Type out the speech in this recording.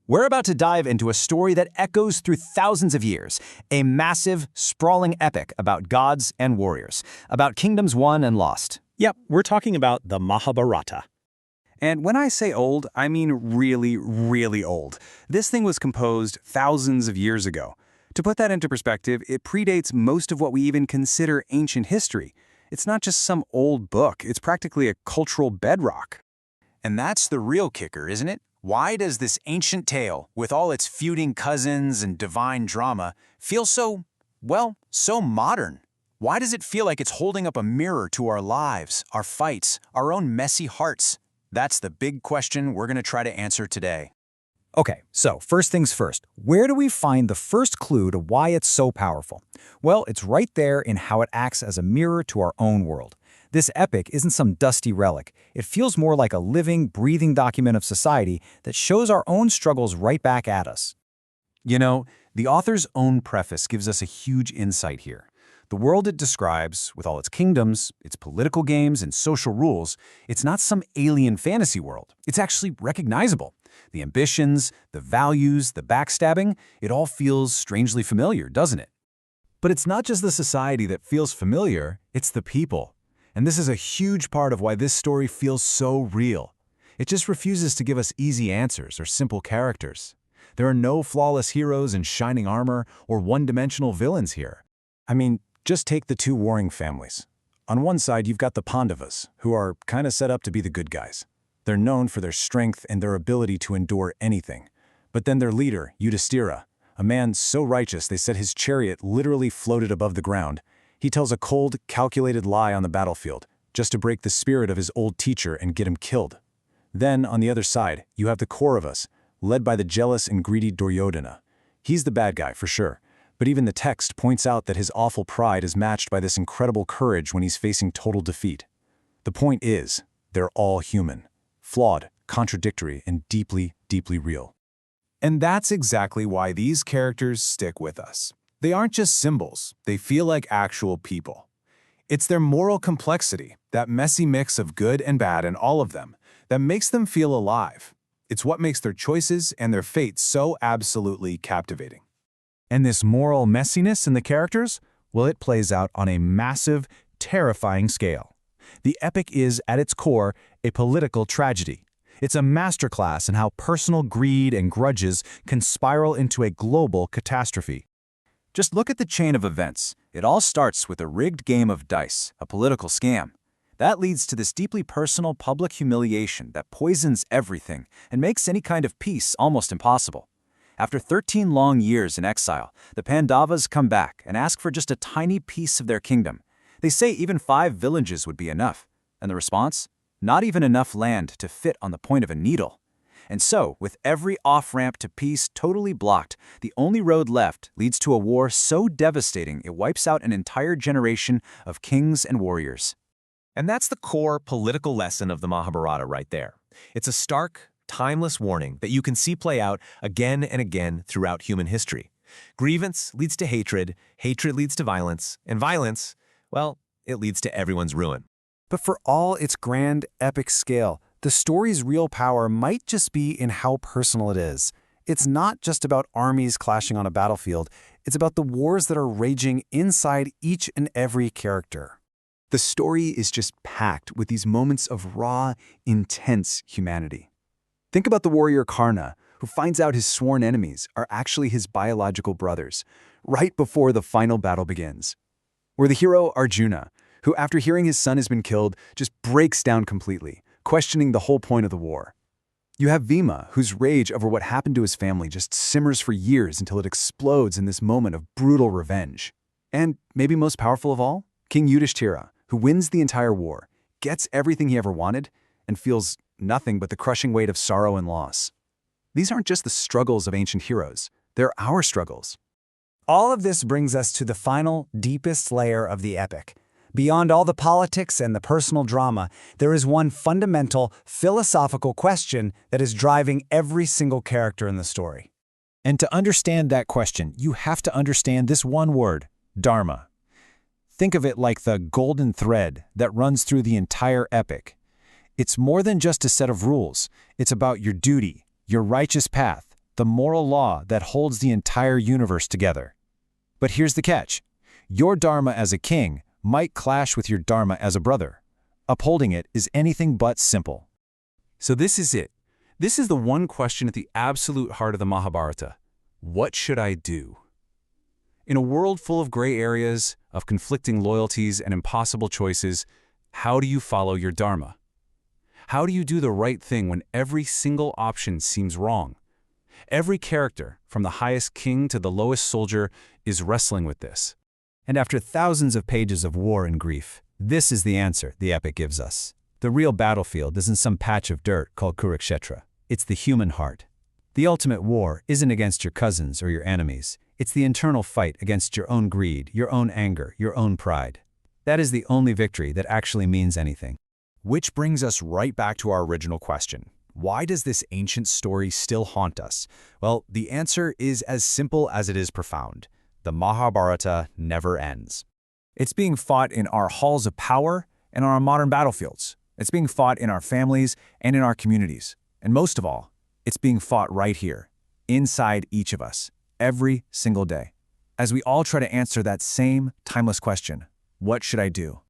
We're about to dive into a story that echoes through thousands of years, a massive, sprawling epic about gods and warriors, about kingdoms won and lost. Yep, we're talking about the Mahabharata. And when I say old, I mean really, really old. This thing was composed thousands of years ago. To put that into perspective, it predates most of what we even consider ancient history. It's not just some old book, it's practically a cultural bedrock. And that's the real kicker, isn't it? Why does this ancient tale, with all its feuding cousins and divine drama, feel so, well, so modern? Why does it feel like it's holding up a mirror to our lives, our fights, our own messy hearts? That's the big question we're going to try to answer today. Okay, so first things first, where do we find the first clue to why it's so powerful? Well, it's right there in how it acts as a mirror to our own world. This epic isn't some dusty relic. It feels more like a living, breathing document of society that shows our own struggles right back at us. You know, the author's own preface gives us a huge insight here. The world it describes, with all its kingdoms, its political games, and social rules, it's not some alien fantasy world. It's actually recognizable. The ambitions, the values, the backstabbing, it all feels strangely familiar, doesn't it? But it's not just the society that feels familiar, it's the people. And this is a huge part of why this story feels so real. It just refuses to give us easy answers or simple characters. There are no flawless heroes in shining armor or one-dimensional villains here. I mean, just take the two warring families. On one side, you've got the Pandavas, who are kind of set up to be the good guys. They're known for their strength and their ability to endure anything. But then their leader, Yudhishthira, a man so righteous they said his chariot literally floated above the ground, he tells a cold, calculated lie on the battlefield, just to break the spirit of his old teacher and get him killed. Then, on the other side, you have the Kauravas, led by the jealous and greedy Duryodhana. He's the bad guy, for sure, but even the text points out that his awful pride is matched by this incredible courage when he's facing total defeat. The point is, they're all human, flawed, contradictory, and deeply, deeply real. And that's exactly why these characters stick with us. They aren't just symbols, they feel like actual people. It's their moral complexity, that messy mix of good and bad in all of them, that makes them feel alive. It's what makes their choices and their fate so absolutely captivating. And this moral messiness in the characters, well, it plays out on a massive, terrifying scale. The epic is, at its core, a political tragedy. It's a masterclass in how personal greed and grudges can spiral into a global catastrophe. Just look at the chain of events. It all starts with a rigged game of dice, a political scam. That leads to this deeply personal public humiliation that poisons everything and makes any kind of peace almost impossible. After 13 long years in exile, the Pandavas come back and ask for just a tiny piece of their kingdom. They say even 5 villages would be enough. And the response? Not even enough land to fit on the point of a needle. And so, with every off-ramp to peace totally blocked, the only road left leads to a war so devastating it wipes out an entire generation of kings and warriors. And that's the core political lesson of the Mahabharata right there. It's a stark, timeless warning that you can see play out again and again throughout human history. Grievance leads to hatred, hatred leads to violence, and violence, well, it leads to everyone's ruin. But for all its grand, epic scale, the story's real power might just be in how personal it is. It's not just about armies clashing on a battlefield. It's about the wars that are raging inside each and every character. The story is just packed with these moments of raw, intense humanity. Think about the warrior Karna, who finds out his sworn enemies are actually his biological brothers, right before the final battle begins. Or the hero Arjuna, who after hearing his son has been killed, just breaks down completely, questioning the whole point of the war. You have Bhima, whose rage over what happened to his family just simmers for years until it explodes in this moment of brutal revenge. And maybe most powerful of all, King Yudhishthira, who wins the entire war, gets everything he ever wanted, and feels nothing but the crushing weight of sorrow and loss. These aren't just the struggles of ancient heroes, they're our struggles. All of this brings us to the final, deepest layer of the epic. Beyond all the politics and the personal drama, there is one fundamental, philosophical question that is driving every single character in the story. And to understand that question, you have to understand this one word, Dharma. Think of it like the golden thread that runs through the entire epic. It's more than just a set of rules. It's about your duty, your righteous path, the moral law that holds the entire universe together. But here's the catch. Your Dharma as a king might clash with your Dharma as a brother. Upholding it is anything but simple. So this is it. This is the one question at the absolute heart of the Mahabharata. What should I do? In a world full of gray areas, of conflicting loyalties and impossible choices, how do you follow your Dharma? How do you do the right thing when every single option seems wrong? Every character, from the highest king to the lowest soldier, is wrestling with this. And after thousands of pages of war and grief, this is the answer the epic gives us. The real battlefield isn't some patch of dirt called Kurukshetra. It's the human heart. The ultimate war isn't against your cousins or your enemies. It's the internal fight against your own greed, your own anger, your own pride. That is the only victory that actually means anything. Which brings us right back to our original question. Why does this ancient story still haunt us? Well, the answer is as simple as it is profound. The Mahabharata never ends. It's being fought in our halls of power and on our modern battlefields. It's being fought in our families and in our communities. And most of all, it's being fought right here, inside each of us, every single day. As we all try to answer that same timeless question, what should I do?